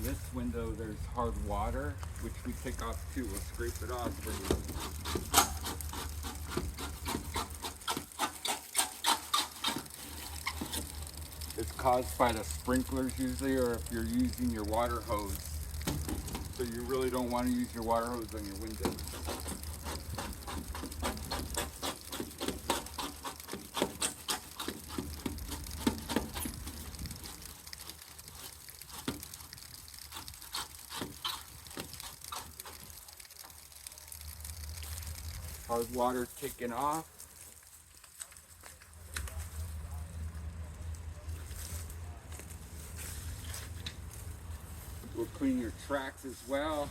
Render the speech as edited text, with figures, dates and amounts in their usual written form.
this window there's hard water, which we take off too. We'll scrape it off for you. It's caused by the sprinklers usually, or if you're using your water hose. So you really don't want to use your water hose on your windows. Hard water taken off. We'll clean your tracks as well.